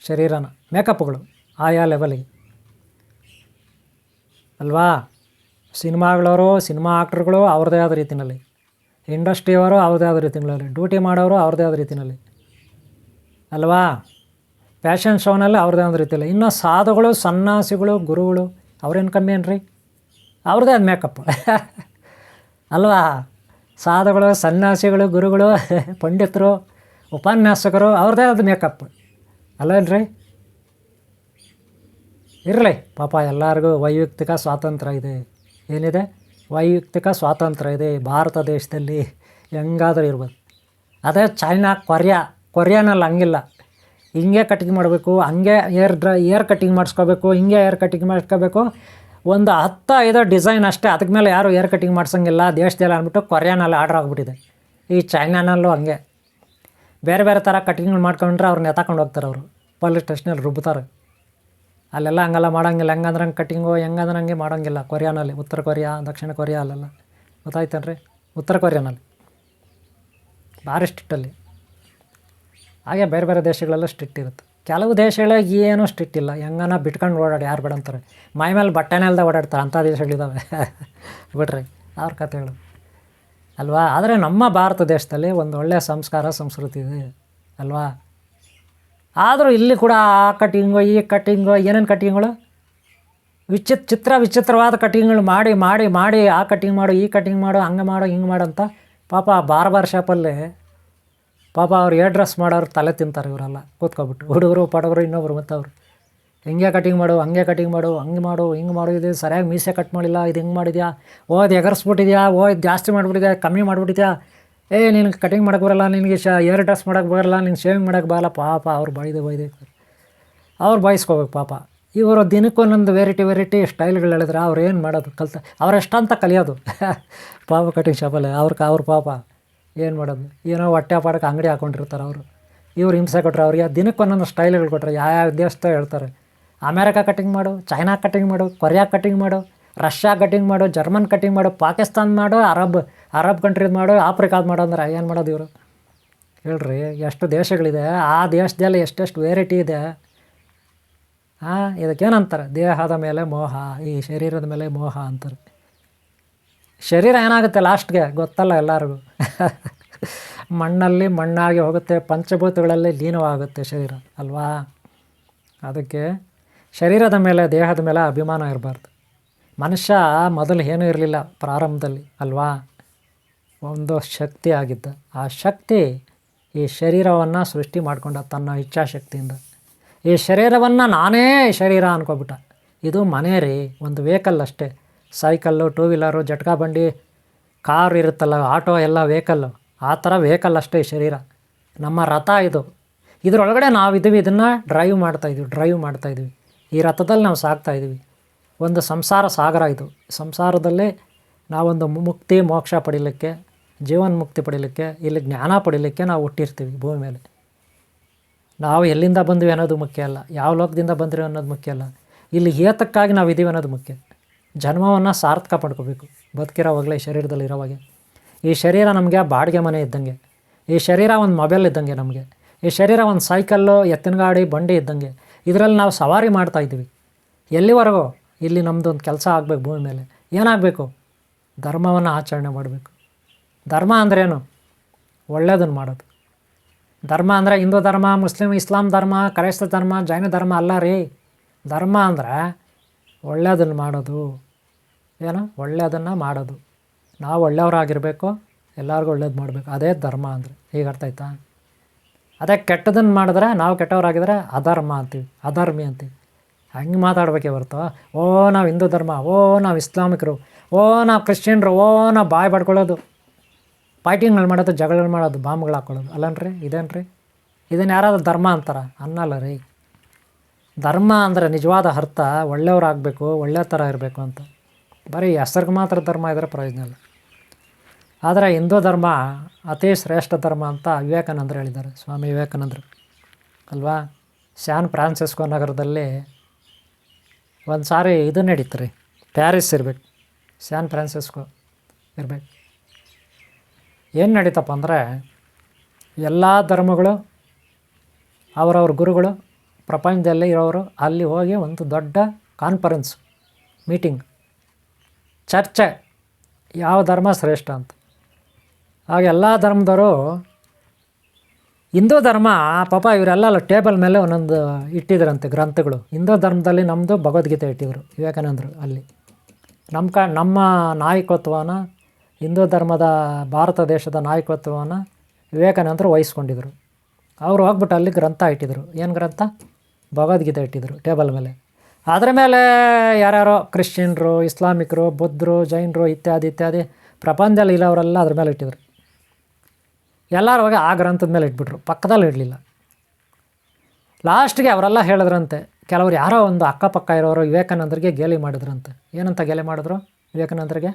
ಶರೀರನ ಮೇಕಪ್ಗಳು ಆಯಾ ಲೆವೆಲಿಗೆ ಅಲ್ವಾ? ಸಿನಿಮಾ ಆಕ್ಟ್ರುಗಳು ಅವ್ರದ್ದೇ ಆದ ರೀತಿಯಲ್ಲಿ, ಇಂಡಸ್ಟ್ರಿಯವರು ಅವ್ರದ್ದೇ ಆದ ರೀತಿಯಲ್ಲಿ, ಡ್ಯೂಟಿ ಮಾಡೋರು ಅವ್ರದ್ದೇ ಆದ ರೀತಿಯಲ್ಲಿ ಅಲ್ವಾ? ಫ್ಯಾಷನ್ ಶೋನಲ್ಲಿ ಅವ್ರದ್ದೇ ಒಂದು ರೀತಿಯಲ್ಲಿ. ಇನ್ನು ಸಾಧುಗಳು, ಸನ್ಯಾಸಿಗಳು, ಗುರುಗಳು ಅವ್ರೇನು ಕಮ್ಮಿ ಏನ್ರಿ, ಅವ್ರದ್ದೇ ಅದು ಮೇಕಪ್ ಅಲ್ವಾ. ಸಾಧುಗಳು, ಸನ್ಯಾಸಿಗಳು, ಗುರುಗಳು, ಪಂಡಿತರು, ಉಪನ್ಯಾಸಕರು ಅವ್ರದ್ದೇ ಅದು ಮೇಕಪ್ ಅಲ್ವೇನ್ರಿ. ಇರಲಿ ಪಾಪ, ಎಲ್ಲರಿಗೂ ವೈಯಕ್ತಿಕ ಸ್ವಾತಂತ್ರ್ಯ ಇದೆ. ಏನಿದೆ? ವೈಯಕ್ತಿಕ ಸ್ವಾತಂತ್ರ್ಯ ಇದೆ ಭಾರತ ದೇಶದಲ್ಲಿ, ಹೆಂಗಾದರೂ ಇರ್ಬೋದು. ಅದೇ ಚೈನಾ, ಕೊರಿಯಾನಲ್ಲಿ ಹಂಗಿಲ್ಲ. ಹಿಂಗೆ ಕಟಿಂಗ್ ಮಾಡಬೇಕು, ಹಂಗೆ ಏರ್ ಕಟಿಂಗ್ ಮಾಡಿಸ್ಕೋಬೇಕು, ಹಿಂಗೆ ಏರ್ ಕಟಿಂಗ್ ಮಾಡಿಸ್ಕೋಬೇಕು. ಒಂದು 10-5 ಡಿಸೈನ್ ಅಷ್ಟೇ, ಅದಕ್ಕೆ ಮೇಲೆ ಯಾರು ಏರ್ ಕಟಿಂಗ್ ಮಾಡ್ಸೋಂಗಿಲ್ಲ ದೇಶದಲ್ಲಿ ಅಂದ್ಬಿಟ್ಟು ಕೊರಿಯಾನಲ್ಲಿ ಆರ್ಡ್ರ್ ಆಗಿಬಿಟ್ಟಿದೆ. ಈ ಚೈನಾನಲ್ಲೂ ಹಂಗೆ ಬೇರೆ ಬೇರೆ ಥರ ಕಟಿಂಗ್ಗಳು ಮಾಡ್ಕೊಂಡ್ರೆ ಅವ್ರನ್ನ ಎತ್ತಾಕೊಂಡು ಹೋಗ್ತಾರೆ. ಅವರು ಪೊಲೀಸ್ ಸ್ಟೇಷನಲ್ಲಿ ರುಬ್ತಾರೆ. ಅಲ್ಲೆಲ್ಲ ಹಂಗೆಲ್ಲ ಮಾಡೋಂಗಿಲ್ಲ. ಹೆಂಗಂದ್ರೆ ಹಂಗೆ ಕಟಿಂಗು, ಹೆಂಗಂದ್ರೆ ಹಂಗೆ ಮಾಡೋಂಗಿಲ್ಲ ಕೊರಿಯಾನಲ್ಲಿ. ಉತ್ತರ ಕೊರಿಯಾ, ದಕ್ಷಿಣ ಕೊರಿಯಾ ಅಲ್ಲೆಲ್ಲ ಗೊತ್ತಾಯ್ತೇನ್ರಿ. ಉತ್ತರ ಕೊರಿಯಾನಲ್ಲಿ ಭಾರಿ ಸ್ಟ್ರಿಕ್ಟಲ್ಲಿ. ಹಾಗೆ ಬೇರೆ ಬೇರೆ ದೇಶಗಳೆಲ್ಲ ಸ್ಟ್ರಿಕ್ಟ್ ಇರುತ್ತೆ. ಕೆಲವು ದೇಶಗಳಿಗೆ ಏನೂ ಸ್ಟ್ರಿಕ್ಟ್ ಇಲ್ಲ, ಹೆಂಗನ ಬಿಟ್ಕೊಂಡು ಓಡಾಡಿ, ಯಾರು ಬೇಡ ಅಂತಾರೆ. ಮೈ ಮೇಲೆ ಬಟ್ಟೆನೇ ಇಲ್ಲದೆ ಓಡಾಡ್ತಾರೆ, ಅಂಥ ದೇಶಗಳಿದ್ದಾವೆ ಬಿಡ್ರಿ ಅವ್ರ ಕಥೆಗಳು ಅಲ್ವಾ. ಆದರೆ ನಮ್ಮ ಭಾರತ ದೇಶದಲ್ಲಿ ಒಂದು ಒಳ್ಳೆಯ ಸಂಸ್ಕಾರ, ಸಂಸ್ಕೃತಿ ಇದೆ ಅಲ್ವಾ. ಆದರೂ ಇಲ್ಲಿ ಕೂಡ ಆ ಕಟಿಂಗು, ಈ ಕಟಿಂಗು, ಏನೇನು ಕಟಿಂಗ್ಗಳು, ವಿಚಿತ್ರವಾದ ಕಟಿಂಗ್ಗಳು ಮಾಡಿ ಮಾಡಿ ಮಾಡಿ, ಆ ಕಟಿಂಗ್ ಮಾಡು, ಈ ಕಟಿಂಗ್ ಮಾಡು, ಹಂಗೆ ಮಾಡು, ಹಿಂಗೆ ಮಾಡು ಅಂತ ಪಾಪ ಬಾರ್ಬರ್ ಶಾಪಲ್ಲಿ ಪಾಪ ಅವ್ರು ಏರ್ ಡ್ರೆಸ್ ಮಾಡೋರು ತಲೆ ತಿಂತಾರೆ ಇವರೆಲ್ಲ ಕೂತ್ಕೊಬಿಟ್ಟು. ಹುಡುಗರು ಪಡಗರು ಇನ್ನೊಬ್ರು ಮತ್ತು ಅವರು ಹಿಂಗೆ ಕಟಿಂಗ್ ಮಾಡು, ಹಂಗೆ ಕಟಿಂಗ್ ಮಾಡು, ಹಂಗೆ ಮಾಡು, ಹಿಂಗೆ ಮಾಡು, ಇದು ಸರಿಯಾಗಿ ಮೀಸೆ ಕಟ್ ಮಾಡಿಲ್ಲ, ಇದು ಹಿಂಗೆ ಮಾಡಿದ್ಯಾ, ಇದು ಎಗರ್ಸ್ಬಿಟ್ಟಿದ್ಯಾ, ಇದು ಜಾಸ್ತಿ ಮಾಡಿಬಿಟ್ಟಿದ್ಯಾ, ಕಮ್ಮಿ ಮಾಡಿಬಿಟ್ಟಿದ್ಯಾ, ನಿನಗೆ ಕಟಿಂಗ್ ಮಾಡೋಕ್ಕೆ ಬರೋಲ್ಲ, ನಿನಗೆ ಏರ್ ಡ್ರೆಸ್ ಮಾಡೋಕ್ಕೆ ಬರೋಲ್ಲ, ನಿನ್ಗೆ ಶೇವಿಂಗ್ ಮಾಡೋಕ್ಕೆ ಬರೋಲ್ಲ. ಪಾಪ ಅವ್ರು ಬೈದು ಅವ್ರು ಬಯಸ್ಕೋಬೇಕು ಪಾಪ. ಇವರು ದಿನಕ್ಕೊಂದೊಂದು ವೆರೈಟಿ ಸ್ಟೈಲ್ಗಳು ಹೇಳಿದ್ರೆ ಅವ್ರು ಏನು ಮಾಡೋದು ಅವರೆಷ್ಟಂತ ಕಲಿಯೋದು ಪಾಪ ಕಟಿಂಗ್ ಶಾಪಲ್ಲಿ ಅವ್ರ ಪಾಪ ಏನು ಮಾಡೋದು. ಏನೋ ಹೊಟ್ಟೆ ಪಾಡಕ್ಕೆ ಅಂಗಡಿ ಹಾಕ್ಕೊಂಡಿರ್ತಾರೆ ಅವರು. ಇವ್ರು ಹಿಂಸೆ ಕೊಟ್ಟರೆ ಅವ್ರಿಗೆ ದಿನಕ್ಕೊಂದೊಂದು ಸ್ಟೈಲ್ಗಳು ಕೊಟ್ಟರೆ ಯಾವ್ಯಾವ ದೇಶದ ಹೇಳ್ತಾರೆ. ಅಮೇರಿಕಾ ಕಟಿಂಗ್ ಮಾಡು, ಚೈನಾ ಕಟಿಂಗ್ ಮಾಡು, ಕೊರಿಯಾ ಕಟಿಂಗ್ ಮಾಡು, ರಷ್ಯಾ ಕಟಿಂಗ್ ಮಾಡು, ಜರ್ಮನ್ ಕಟಿಂಗ್ ಮಾಡು, ಪಾಕಿಸ್ತಾನ ಮಾಡು, ಅರಬ್ ಕಂಟ್ರಿದು ಮಾಡು, ಆಫ್ರಿಕಾದ ಮಾಡು ಅಂದ್ರೆ ಏನು ಮಾಡೋದು ಇವರು ಹೇಳ್ರಿ. ಎಷ್ಟು ದೇಶಗಳಿದೆ, ಆ ದೇಶದಲ್ಲಿ ಎಷ್ಟೆಷ್ಟು ವೆರೈಟಿ ಇದೆ. ಇದಕ್ಕೇನಂತಾರೆ, ದೇಹದ ಮೇಲೆ ಮೋಹ, ಈ ಶರೀರದ ಮೇಲೆ ಮೋಹ ಅಂತಾರೆ. ಶರೀರ ಏನಾಗುತ್ತೆ ಲಾಸ್ಟ್ಗೆ ಗೊತ್ತಲ್ಲ ಎಲ್ಲರಿಗೂ ಮಣ್ಣಲ್ಲಿ ಮಣ್ಣಾಗಿ ಹೋಗುತ್ತೆ, ಪಂಚಭೂತಗಳಲ್ಲಿ ಲೀನವಾಗುತ್ತೆ ಶರೀರ ಅಲ್ವಾ. ಅದಕ್ಕೆ ಶರೀರದ ಮೇಲೆ, ದೇಹದ ಮೇಲೆ ಅಭಿಮಾನ ಇರಬಾರ್ದು. ಮನುಷ್ಯ ಮೊದಲು ಏನೂ ಇರಲಿಲ್ಲ ಪ್ರಾರಂಭದಲ್ಲಿ ಅಲ್ವಾ, ಒಂದು ಶಕ್ತಿ ಆಗಿದ್ದ. ಆ ಶಕ್ತಿ ಈ ಶರೀರವನ್ನು ಸೃಷ್ಟಿ ಮಾಡಿಕೊಂಡ ತನ್ನ ಇಚ್ಛಾಶಕ್ತಿಯಿಂದ. ಈ ಶರೀರವನ್ನು ನಾನೇ ಶರೀರ ಅನ್ಕೊಬಿಟ್ಟ. ಇದು ಮನೆ ರೀ, ಒಂದು ವೆಹಿಕಲ್ ಅಷ್ಟೇ. ಸೈಕಲ್ಲು, ಟೂ ವೀಲರು, ಜಟ್ಕಾ ಬಂಡಿ, ಕಾರ್ ಇರುತ್ತಲ್ಲ, ಆಟೋ ಎಲ್ಲ ವೆಹಿಕಲ್ಲು, ಆ ಥರ ವೆಹಿಕಲ್ ಅಷ್ಟೇ ಈ ಶರೀರ. ನಮ್ಮ ರಥ ಇದು. ಇದರೊಳಗಡೆ ನಾವಿದ್ದೀವಿ, ಇದನ್ನು ಡ್ರೈವ್ ಮಾಡ್ತಾಯಿದ್ವಿ. ಈ ರಥದಲ್ಲಿ ನಾವು ಸಾಗ್ತಾಯಿದ್ದೀವಿ. ಒಂದು ಸಂಸಾರ ಸಾಗರ ಇದು. ಸಂಸಾರದಲ್ಲಿ ನಾವೊಂದು ಮುಕ್ತಿ ಮೋಕ್ಷ ಪಡೀಲಿಕ್ಕೆ, ಜೀವನ ಮುಕ್ತಿ ಪಡೀಲಿಕ್ಕೆ, ಇಲ್ಲಿ ಜ್ಞಾನ ಪಡೀಲಿಕ್ಕೆ ನಾವು ಹುಟ್ಟಿರ್ತೀವಿ ಭೂಮಿ ಮೇಲೆ. ನಾವು ಎಲ್ಲಿಂದ ಬಂದ್ವಿ ಅನ್ನೋದು ಮುಖ್ಯ ಅಲ್ಲ, ಯಾವ ಲೋಕದಿಂದ ಬಂದ್ರಿ ಅನ್ನೋದು ಮುಖ್ಯ ಅಲ್ಲ, ಇಲ್ಲಿ ಏತಕ್ಕಾಗಿ ನಾವು ಇದ್ದೀವಿ ಅನ್ನೋದು ಮುಖ್ಯ. ಜನ್ಮವನ್ನು ಸಾರ್ಥಕ ಪಡ್ಕೋಬೇಕು ಬದುಕಿರೋವಾಗಲೇ, ಈ ಶರೀರದಲ್ಲಿ ಇರೋವಾಗೆ. ಈ ಶರೀರ ನಮಗೆ ಬಾಡಿಗೆ ಮನೆ ಇದ್ದಂಗೆ, ಈ ಶರೀರ ಒಂದು ಮೊಬೈಲ್ ಇದ್ದಂಗೆ ನಮಗೆ, ಈ ಶರೀರ ಒಂದು ಸೈಕಲ್ಲು, ಎತ್ತಿನ ಗಾಡಿ, ಬಂಡಿ ಇದ್ದಂಗೆ. ಇದರಲ್ಲಿ ನಾವು ಸವಾರಿ ಮಾಡ್ತಾಯಿದ್ದೀವಿ. ಎಲ್ಲಿವರೆಗೂ? ಇಲ್ಲಿ ನಮ್ಮದೊಂದು ಕೆಲಸ ಆಗಬೇಕು ಭೂಮಿ ಮೇಲೆ. ಏನಾಗಬೇಕು? ಧರ್ಮವನ್ನು ಆಚರಣೆ ಮಾಡಬೇಕು. ಧರ್ಮ ಅಂದ್ರೇನು? ಒಳ್ಳೆಯದನ್ನು ಮಾಡೋದು. ಧರ್ಮ ಅಂದರೆ ಹಿಂದೂ ಧರ್ಮ, ಮುಸ್ಲಿಮ್, ಇಸ್ಲಾಂ ಧರ್ಮ, ಕ್ರೈಸ್ತ ಧರ್ಮ, ಜೈನ ಧರ್ಮ ಅಲ್ಲ ರೀ. ಧರ್ಮ ಅಂದರೆ ಒಳ್ಳೆಯದನ್ನು ಮಾಡೋದು. ಏನು? ಒಳ್ಳೆಯದನ್ನು ಮಾಡೋದು. ನಾವು ಒಳ್ಳೆಯವರಾಗಿರಬೇಕು, ಎಲ್ಲರಿಗೂ ಒಳ್ಳೇದು ಮಾಡಬೇಕು. ಅದೇ ಧರ್ಮ ಅಂದರೆ. ಈಗ ಅರ್ಥ ಆಯ್ತಾ? ಅದೇ ಕೆಟ್ಟದನ್ನು ಮಾಡಿದ್ರೆ, ನಾವು ಕೆಟ್ಟವರಾಗಿದ್ದರೆ ಅಧರ್ಮ ಅಂತೀವಿ, ಅಧರ್ಮಿ ಅಂತೀವಿ. ಹಂಗೆ ಮಾತಾಡಬೇಕೇ ಹೊರತು ನಾವು ಹಿಂದೂ ಧರ್ಮ, ನಾವು ಇಸ್ಲಾಮಿಕರು, ನಾವು ಕ್ರಿಶ್ಚಿಯನ್ರು, ನಾವು ಬಾಯಿ ಪಡ್ಕೊಳ್ಳೋದು, ಫೈಟಿಂಗ್ಗಳು ಮಾಡೋದು, ಜಗಳಗಳು ಮಾಡೋದು, ಬಾಂಬ್ಗಳು ಹಾಕ್ಕೊಳ್ಳೋದು ಅಲ್ಲನ್ರಿ? ಇದೇನ್ರಿ? ಇದನ್ನು ಯಾರಾದರೂ ಧರ್ಮ ಅಂತಾರೆ? ಅನ್ನಲ್ಲ ರೀ. ಧರ್ಮ ಅಂದರೆ ನಿಜವಾದ ಅರ್ಥ ಒಳ್ಳೆಯವರಾಗಬೇಕು, ಒಳ್ಳೆಯ ಥರ ಇರಬೇಕು ಅಂತ. ಬರೀ ಹೆಸರಿಗೆ ಮಾತ್ರ ಧರ್ಮ ಇದ್ದರೆ ಪ್ರಯೋಜನ ಇಲ್ಲ. ಆದರೆ ಹಿಂದೂ ಧರ್ಮ ಅತಿ ಶ್ರೇಷ್ಠ ಧರ್ಮ ಅಂತ ವಿವೇಕಾನಂದರು ಹೇಳಿದ್ದಾರೆ, ಸ್ವಾಮಿ ವಿವೇಕಾನಂದರು ಅಲ್ವಾ. ಸ್ಯಾನ್ ಫ್ರಾನ್ಸಿಸ್ಕೋ ನಗರದಲ್ಲಿ ಒಂದು ಸಾರಿ ಇದು ನಡೀತು ರೀ, ಪ್ಯಾರಿಸ್ ಇರಬೇಕು, ಸ್ಯಾನ್ ಫ್ರಾನ್ಸಿಸ್ಕೋ ಇರಬೇಕು. ಏನು ನಡೀತಪ್ಪ ಅಂದರೆ, ಎಲ್ಲ ಧರ್ಮಗಳು, ಅವರವ್ರ ಗುರುಗಳು, ಪ್ರಪಂಚದಲ್ಲಿ ಇರೋರು ಅಲ್ಲಿ ಹೋಗಿ ಒಂದು ದೊಡ್ಡ ಕಾನ್ಫರೆನ್ಸ್ ಮೀಟಿಂಗ್, ಚರ್ಚೆ, ಯಾವ ಧರ್ಮ ಶ್ರೇಷ್ಠ ಅಂತ. ಆಗ ಎಲ್ಲ ಧರ್ಮದವರು ಹಿಂದೂ ಧರ್ಮ ಪಾಪ ಇವರೆಲ್ಲ ಟೇಬಲ್ ಮೇಲೆ ಒಂದೊಂದು ಇಟ್ಟಿದ್ರಂತೆ ಗ್ರಂಥಗಳು. ಹಿಂದೂ ಧರ್ಮದಲ್ಲಿ ನಮ್ಮದು ಭಗವದ್ಗೀತೆ ಇಟ್ಟಿದ್ರು ವಿವೇಕಾನಂದರು. ಅಲ್ಲಿ ನಮ್ಮ ನಾಯಕತ್ವನ, ಹಿಂದೂ ಧರ್ಮದ ಭಾರತ ದೇಶದ ನಾಯಕತ್ವನ ವಿವೇಕಾನಂದರು ವಹಿಸ್ಕೊಂಡಿದ್ರು. ಅವರು ಹೋಗ್ಬಿಟ್ಟು ಅಲ್ಲಿ ಗ್ರಂಥ ಇಟ್ಟಿದ್ರು. ಏನು ಗ್ರಂಥ? ಭಗವದ್ಗೀತೆ ಇಟ್ಟಿದ್ರು ಟೇಬಲ್ ಮೇಲೆ. ಅದರ ಮೇಲೆ ಯಾರ್ಯಾರೋ ಕ್ರಿಶ್ಚಿಯನ್ರು, ಇಸ್ಲಾಮಿಕರು, ಬುದ್ಧರು, ಜೈನರು ಇತ್ಯಾದಿ ಪ್ರಪಂಚದಲ್ಲಿ ಇರೋರೆಲ್ಲ ಅದ್ರ ಮೇಲೆ ಇಟ್ಟಿದ್ರು. ಎಲ್ಲರೂ ಹೋಗಿ ಆ ಗ್ರಂಥದ ಮೇಲೆ ಇಟ್ಬಿಟ್ರು, ಪಕ್ಕದಲ್ಲಿ ಇಡಲಿಲ್ಲ. ಲಾಸ್ಟ್ಗೆ ಅವರೆಲ್ಲ ಹೇಳಿದ್ರಂತೆ, ಕೆಲವ್ರು ಯಾರೋ ಒಂದು ಅಕ್ಕಪಕ್ಕ ಇರೋರು ವಿವೇಕಾನಂದರಿಗೆ ಗೇಲಿ ಮಾಡಿದ್ರಂತೆ. ಏನಂತ ಗೇಲಿ ಮಾಡಿದ್ರು ವಿವೇಕಾನಂದರಿಗೆ?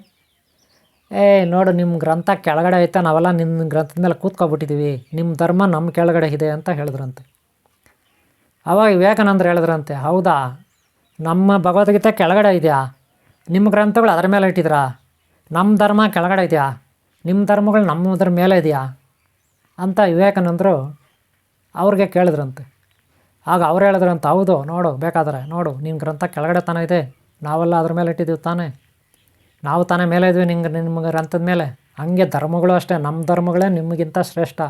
ನೋಡು, ನಿಮ್ಮ ಗ್ರಂಥ ಕೆಳಗಡೆ ಐತೆ, ನಾವೆಲ್ಲ ನಿಮ್ಮ ಗ್ರಂಥದ ಮೇಲೆ ಕೂತ್ಕೊಬಿಟ್ಟಿದ್ದೀವಿ, ನಿಮ್ಮ ಧರ್ಮ ನಮ್ಮ ಕೆಳಗಡೆ ಇದೆ ಅಂತ ಹೇಳಿದ್ರಂತೆ. ಆವಾಗ ವಿವೇಕಾನಂದರು ಹೇಳಿದ್ರಂತೆ, ಹೌದಾ, ನಮ್ಮ ಭಗವದ್ಗೀತೆ ಕೆಳಗಡೆ ಇದೆಯಾ? ನಿಮ್ಮ ಗ್ರಂಥಗಳು ಅದರ ಮೇಲೆ ಇಟ್ಟಿದ್ರಾ? ನಮ್ಮ ಧರ್ಮ ಕೆಳಗಡೆ ಇದೆಯಾ? ನಿಮ್ಮ ಧರ್ಮಗಳು ನಮ್ಮದ್ರ ಮೇಲೆ ಇದೆಯಾ ಅಂತ ವಿವೇಕಾನಂದರು ಅವ್ರಿಗೆ ಕೇಳಿದ್ರಂತೆ. ಆಗ ಅವ್ರು ಹೇಳಿದ್ರಂತೆ, ಹೌದು, ನೋಡು, ಬೇಕಾದರೆ ನೋಡು, ನಿನ್ನ ಗ್ರಂಥ ಕೆಳಗಡೆ ತಾನೇ ಇದೆ, ನಾವೆಲ್ಲ ಅದ್ರ ಮೇಲೆ ಇಟ್ಟಿದ್ದೀವಿ ತಾನೇ, ನಾವು ತಾನೇ ಮೇಲೆ ಇದ್ವಿ ನಿಮ್ಮ ಗ್ರಂಥದ ಮೇಲೆ. ಹಂಗೆ ಧರ್ಮಗಳು ಅಷ್ಟೇ, ನಮ್ಮ ಧರ್ಮಗಳೇ ನಿಮಗಿಂತ ಶ್ರೇಷ್ಠ,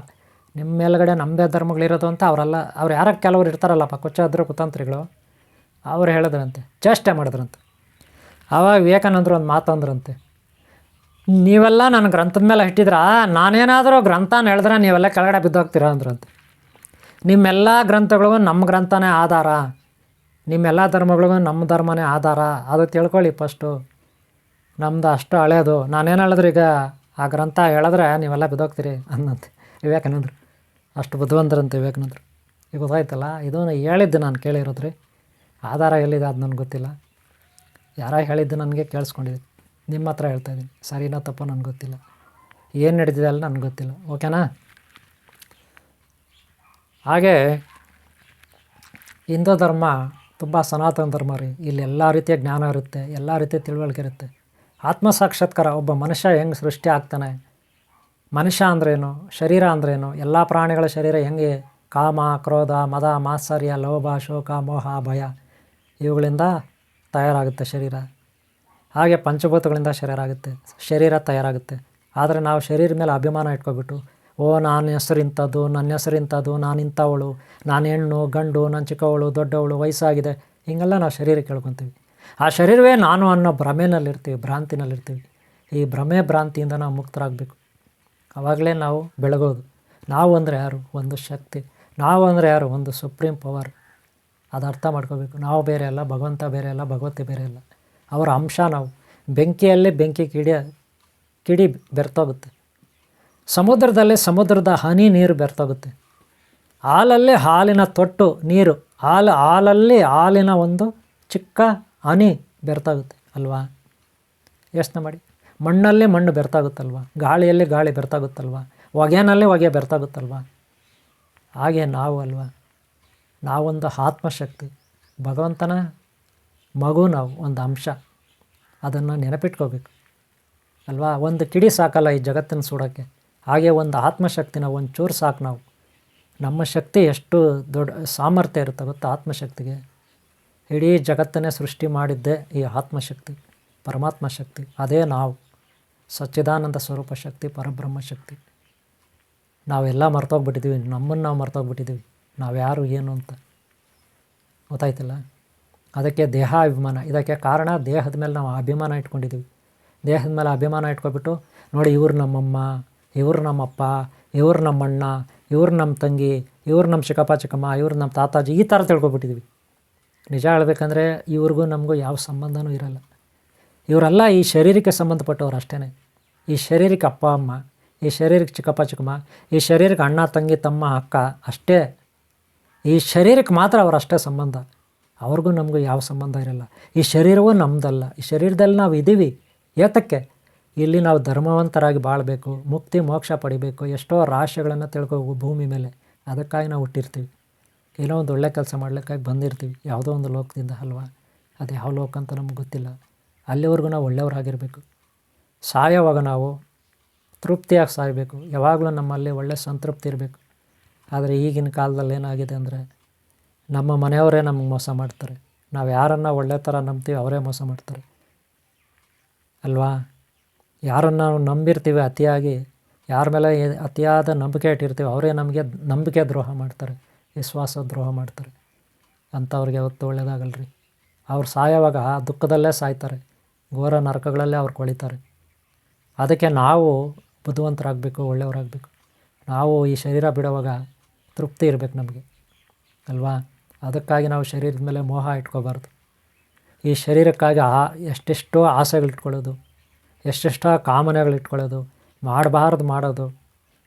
ನಿಮ್ಮ ಮೇಲ್ಗಡೆ ನಮ್ಮದೇ ಧರ್ಮಗಳಿರೋದು ಅಂತ ಅವ್ರು ಯಾರೋ ಕೆಲವ್ರು ಇರ್ತಾರಲ್ಲಪ್ಪ ಕುಚ್ಚಾದ್ರು ಕುತಂತ್ರಿಗಳು, ಅವ್ರು ಹೇಳಿದ್ರಂತೆ, ಚೇಷ್ಟೆ ಮಾಡಿದ್ರಂತೆ. ಆವಾಗ ವಿವೇಕಾನಂದರು ಒಂದು ಮಾತಂದ್ರಂತೆ, ನೀವೆಲ್ಲ ನನ್ನ ಗ್ರಂಥದ ಮೇಲೆ ಇಟ್ಟಿದ್ರಾ? ನಾನೇನಾದರೂ ಗ್ರಂಥನ ಹೇಳಿದ್ರೆ ನೀವೆಲ್ಲ ಕೆಳಗಡೆ ಬಿದ್ದೋಗ್ತೀರಾ ಅಂದ್ರಂತೆ. ನಿಮ್ಮೆಲ್ಲ ಗ್ರಂಥಗಳಿಗೂ ನಮ್ಮ ಗ್ರಂಥನೇ ಆಧಾರ, ನಿಮ್ಮೆಲ್ಲ ಧರ್ಮಗಳಿಗೂ ನಮ್ಮ ಧರ್ಮನೇ ಆಧಾರ, ಅದು ತಿಳ್ಕೊಳ್ಳಿ ಫಸ್ಟು. ನಮ್ಮದು ಅಷ್ಟು ಹಳೇದು, ನಾನೇನು ಹೇಳಿದ್ರು ಈಗ ಆ ಗ್ರಂಥ ಹೇಳಿದ್ರೆ ನೀವೆಲ್ಲ ಬಿದ್ದೋಗ್ತೀರಿ ಅನ್ನಂತೆ ವಿವೇಕಾನಂದರು. ಅಷ್ಟು ಬುದ್ಧಿವಂತರಂತೆ ವಿವೇಕಾನಂದರು. ಈಗ ಗೊತ್ತಾಯ್ತಲ್ಲ, ಇದು ಹೇಳಿದ್ದು ನಾನು ಕೇಳಿರೋದ್ರಿ. ಆಧಾರ ಎಲ್ಲಿದೆ ಅದು ನನಗೆ ಗೊತ್ತಿಲ್ಲ, ಯಾರೋ ಹೇಳಿದ್ದು ನನಗೆ ಕೇಳಿಸ್ಕೊಂಡಿದ್ದೀನಿ, ನಿಮ್ಮ ಹತ್ರ ಹೇಳ್ತಾಯಿದ್ದೀನಿ. ಸರಿನೋ ತಪ್ಪೋ ನನಗೆ ಗೊತ್ತಿಲ್ಲ, ಏನು ನಡೆದಿದೆ ಅಲ್ಲ ನನಗೆ ಗೊತ್ತಿಲ್ಲ. ಓಕೆನಾ? ಹಾಗೆ ಹಿಂದೂ ಧರ್ಮ ತುಂಬ ಸನಾತನ ಧರ್ಮ ರೀ. ಇಲ್ಲಿ ಎಲ್ಲ ರೀತಿಯ ಜ್ಞಾನ ಇರುತ್ತೆ, ಎಲ್ಲ ರೀತಿಯ ತಿಳುವಳಿಕೆ ಇರುತ್ತೆ. ಆತ್ಮ ಸಾಕ್ಷಾತ್ಕಾರ, ಒಬ್ಬ ಮನುಷ್ಯ ಹೆಂಗೆ ಸೃಷ್ಟಿ ಆಗ್ತಾನೆ, ಮನುಷ್ಯ ಅಂದ್ರೇನು, ಶರೀರ ಅಂದ್ರೇನು, ಎಲ್ಲ ಪ್ರಾಣಿಗಳ ಶರೀರ ಹೆಂಗೆ ಕಾಮ, ಕ್ರೋಧ, ಮದ, ಮಾತ್ಸರ್ಯ, ಲೋಭ, ಶೋಕ, ಮೋಹ, ಭಯ ಇವುಗಳಿಂದ ತಯಾರಾಗುತ್ತೆ ಶರೀರ. ಹಾಗೆ ಪಂಚಭೂತಗಳಿಂದ ಶರೀರ ತಯಾರಾಗುತ್ತೆ. ಆದರೆ ನಾವು ಶರೀರ ಮೇಲೆ ಅಭಿಮಾನ ಇಟ್ಕೊಬಿಟ್ಟು, ನನ್ನ ಹೆಸರು ಇಂಥದ್ದು, ನನ್ನ ಹೆಸರು ಇಂಥದ್ದು, ನಾನು ಇಂಥವಳು, ನಾನು ಹೆಣ್ಣು ಗಂಡು, ನಾನು ಚಿಕ್ಕವಳು ದೊಡ್ಡವಳು, ವಯಸ್ಸಾಗಿದೆ, ಹಿಂಗೆಲ್ಲ ನಾವು ಶರೀರಕ್ಕೆ ಕೇಳ್ಕೊತೀವಿ. ಆ ಶರೀರವೇ ನಾನು ಅನ್ನೋ ಭ್ರಮೆನಲ್ಲಿರ್ತೀವಿ, ಭ್ರಾಂತಿನಲ್ಲಿರ್ತೀವಿ. ಈ ಭ್ರಮೆ ಭ್ರಾಂತಿಯಿಂದ ನಾವು ಮುಕ್ತರಾಗಬೇಕು. ಆವಾಗಲೇ ನಾವು ಬೆಳಗೋದು. ನಾವು ಅಂದರೆ ಯಾರು? ಒಂದು ಶಕ್ತಿ. ನಾವು ಅಂದರೆ ಯಾರು? ಒಂದು ಸುಪ್ರೀಂ ಪವರ್. ಅದು ಅರ್ಥ ಮಾಡ್ಕೋಬೇಕು. ನಾವು ಬೇರೆ ಅಲ್ಲ, ಭಗವಂತ ಬೇರೆ ಅಲ್ಲ, ಭಗವತಿ ಬೇರೆ ಅಲ್ಲ, ಅವರ ಅಂಶ ನಾವು. ಬೆಂಕಿಯಲ್ಲಿ ಬೆಂಕಿ ಕಿಡಿ ಬೆರ್ತೋಗುತ್ತೆ, ಸಮುದ್ರದಲ್ಲಿ ಸಮುದ್ರದ ಹನಿ ನೀರು ಬೆರ್ತೋಗುತ್ತೆ, ಹಾಲಲ್ಲಿ ಹಾಲಿನ ತೊಟ್ಟು ನೀರು, ಹಾಲಲ್ಲಿ ಹಾಲಿನ ಒಂದು ಚಿಕ್ಕ ಹನಿ ಬೆರ್ತಾಗುತ್ತೆ ಅಲ್ವಾ? ಯೋಚನೆ ಮಾಡಿ. ಮಣ್ಣಲ್ಲಿ ಮಣ್ಣು ಬೆರ್ತಾಗುತ್ತಲ್ವ, ಗಾಳಿಯಲ್ಲಿ ಗಾಳಿ ಬೆರ್ತಾಗುತ್ತಲ್ವ, ಹೊಗೆನಲ್ಲಿ ಹೊಗೆ ಬೆರ್ತಾಗುತ್ತಲ್ವ? ಹಾಗೆ ನಾವು ಅಲ್ವಾ, ನಾವೊಂದು ಆತ್ಮಶಕ್ತಿ, ಭಗವಂತನ ಮಗು, ನಾವು ಒಂದು ಅಂಶ. ಅದನ್ನು ನೆನಪಿಟ್ಕೋಬೇಕು ಅಲ್ವಾ? ಒಂದು ಕಿಡಿ ಸಾಕಲ್ಲ ಈ ಜಗತ್ತಿನ ಸುಡೋಕ್ಕೆ. ಹಾಗೆ ಒಂದು ಆತ್ಮಶಕ್ತಿನ ಒಂದು ಚೂರು ಸಾಕು ನಾವು. ನಮ್ಮ ಶಕ್ತಿ ಎಷ್ಟು ದೊಡ್ಡ ಸಾಮರ್ಥ್ಯ ಇರುತ್ತೆ ಗೊತ್ತಾ ಆತ್ಮಶಕ್ತಿಗೆ? ಇಡೀ ಜಗತ್ತನ್ನೇ ಸೃಷ್ಟಿ ಮಾಡಿದ್ದೇ ಈ ಆತ್ಮಶಕ್ತಿ, ಪರಮಾತ್ಮ ಶಕ್ತಿ. ಅದೇ ನಾವು, ಸಚ್ಚಿದಾನಂದ ಸ್ವರೂಪ ಶಕ್ತಿ, ಪರಬ್ರಹ್ಮ ಶಕ್ತಿ. ನಾವೆಲ್ಲ ಮರ್ತೋಗ್ಬಿಟ್ಟಿದ್ದೀವಿ, ನಮ್ಮನ್ನು ನಾವು ಮರ್ತೋಗ್ಬಿಟ್ಟಿದ್ದೀವಿ, ನಾವು ಯಾರು ಏನು ಅಂತ. ಗೊತ್ತಾಯ್ತಿಲ್ಲ? ಅದಕ್ಕೆ ದೇಹಾಭಿಮಾನ. ಇದಕ್ಕೆ ಕಾರಣ ದೇಹದ ಮೇಲೆ ನಾವು ಅಭಿಮಾನ ಇಟ್ಕೊಂಡಿದ್ದೀವಿ. ದೇಹದ ಮೇಲೆ ಅಭಿಮಾನ ಇಟ್ಕೊಬಿಟ್ಟು, ನೋಡಿ ಇವ್ರು ನಮ್ಮಮ್ಮ, ಇವ್ರು ನಮ್ಮಪ್ಪ, ಇವ್ರು ನಮ್ಮಣ್ಣ, ಇವ್ರು ನಮ್ಮ ತಂಗಿ, ಇವ್ರು ನಮ್ಮ ಚಿಕ್ಕಪ್ಪ ಚಿಕ್ಕಮ್ಮ, ಇವ್ರು ನಮ್ಮ ತಾತಾಜಿ, ಈ ಥರ ತಿಳ್ಕೊಬಿಟ್ಟಿದ್ದೀವಿ. ನಿಜ ಹೇಳ್ಬೇಕಂದ್ರೆ ಇವ್ರಿಗೂ ನಮಗೂ ಯಾವ ಸಂಬಂಧನೂ ಇರಲ್ಲ. ಇವರೆಲ್ಲ ಈ ಶರೀರಕ್ಕೆ ಸಂಬಂಧಪಟ್ಟವ್ರು ಅಷ್ಟೇ. ಈ ಶರೀರಕ್ಕೆ ಅಪ್ಪ ಅಮ್ಮ, ಈ ಶರೀರಕ್ಕೆ ಚಿಕ್ಕಪ್ಪ ಚಿಕ್ಕಮ್ಮ, ಈ ಶರೀರಕ್ಕೆ ಅಣ್ಣ ತಂಗಿ ತಮ್ಮ ಅಕ್ಕ ಅಷ್ಟೇ. ಈ ಶರೀರಕ್ಕೆ ಮಾತ್ರ ಅವರಷ್ಟೇ ಸಂಬಂಧ. ಅವ್ರಿಗೂ ನಮಗೂ ಯಾವ ಸಂಬಂಧ ಇರಲ್ಲ. ಈ ಶರೀರವೂ ನಮ್ಮದಲ್ಲ. ಈ ಶರೀರದಲ್ಲಿ ನಾವು ಇದ್ದೀವಿ ಏತಕ್ಕೆ? ಇಲ್ಲಿ ನಾವು ಧರ್ಮವಂತರಾಗಿ ಬಾಳಬೇಕು, ಮುಕ್ತಿ ಮೋಕ್ಷ ಪಡಿಬೇಕು, ಎಷ್ಟೋ ರಹಸ್ಯಗಳನ್ನು ತಿಳ್ಕೋಬೇಕು ಭೂಮಿ ಮೇಲೆ. ಅದಕ್ಕಾಗಿ ನಾವು ಹುಟ್ಟಿರ್ತೀವಿ. ಏನೋ ಒಂದು ಒಳ್ಳೆ ಕೆಲಸ ಮಾಡ್ಲಿಕ್ಕಾಗಿ ಬಂದಿರ್ತೀವಿ ಯಾವುದೋ ಒಂದು ಲೋಕದಿಂದ ಅಲ್ವಾ? ಅದು ಯಾವ ಲೋಕ ಅಂತ ನಮ್ಗೆ ಗೊತ್ತಿಲ್ಲ. ಅಲ್ಲಿವರೆಗೂ ನಾವು ಒಳ್ಳೆಯವರಾಗಿರಬೇಕು. ಸಾಯೋವಾಗ ನಾವು ತೃಪ್ತಿಯಾಗಿ ಸಾಯಬೇಕು. ಯಾವಾಗಲೂ ನಮ್ಮಲ್ಲಿ ಒಳ್ಳೆ ಸಂತೃಪ್ತಿ ಇರಬೇಕು. ಆದರೆ ಈಗಿನ ಕಾಲದಲ್ಲಿ ಏನಾಗಿದೆ ಅಂದರೆ, ನಮ್ಮ ಮನೆಯವರೇ ನಮಗೆ ಮೋಸ ಮಾಡ್ತಾರೆ. ನಾವು ಯಾರನ್ನು ಒಳ್ಳೆ ಥರ ನಂಬ್ತೀವಿ ಅವರೇ ಮೋಸ ಮಾಡ್ತಾರೆ ಅಲ್ವಾ? ಯಾರನ್ನು ನಾವು ನಂಬಿರ್ತೀವಿ ಅತಿಯಾಗಿ ಯಾರ ಮೇಲೆ ಅತಿಯಾದ ನಂಬಿಕೆ ಇಟ್ಟಿರ್ತೀವಿ ಅವರೇ ನಮಗೆ ನಂಬಿಕೆ ದ್ರೋಹ ಮಾಡ್ತಾರೆ, ವಿಶ್ವಾಸ ದ್ರೋಹ ಮಾಡ್ತಾರೆ. ಅಂಥವ್ರಿಗೆ ಯಾವತ್ತೂ ಒಳ್ಳೆಯದಾಗಲ್ಲ ರೀ. ಅವ್ರು ಸಾಯೋವಾಗ ಆ ದುಃಖದಲ್ಲೇ ಸಾಯ್ತಾರೆ, ಘೋರ ನರಕಗಳಲ್ಲೇ ಅವ್ರು ಕೊಳಿತಾರೆ. ಅದಕ್ಕೆ ನಾವು ಬುದ್ಧಿವಂತರಾಗಬೇಕು, ಒಳ್ಳೆಯವರಾಗಬೇಕು. ನಾವು ಈ ಶರೀರ ಬಿಡುವಾಗ ತೃಪ್ತಿ ಇರಬೇಕು ನಮಗೆ ಅಲ್ವಾ. ಅದಕ್ಕಾಗಿ ನಾವು ಶರೀರದ ಮೇಲೆ ಮೋಹ ಇಟ್ಕೋಬಾರ್ದು. ಈ ಶರೀರಕ್ಕಾಗಿ ಎಷ್ಟೆಷ್ಟೋ ಆಸೆಗಳಿಟ್ಕೊಳ್ಳೋದು, ಎಷ್ಟೆಷ್ಟೋ ಕಾಮನೆಗಳಿಟ್ಕೊಳ್ಳೋದು, ಮಾಡಬಾರ್ದು ಮಾಡೋದು,